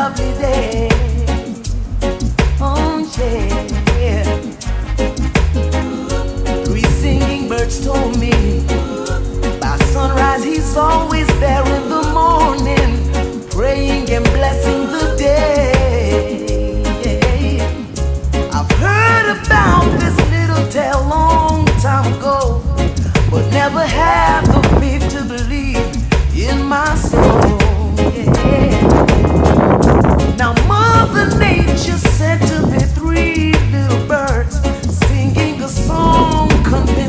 lovely day. Oh yeah. Three singing birds told me by sunrise he's always there in the morning, praying and blessing the day. I've heard about this little tale long time ago, but never had the faith to believe in my soul. Now Mother Nature sent to me three little birds singing a song convinced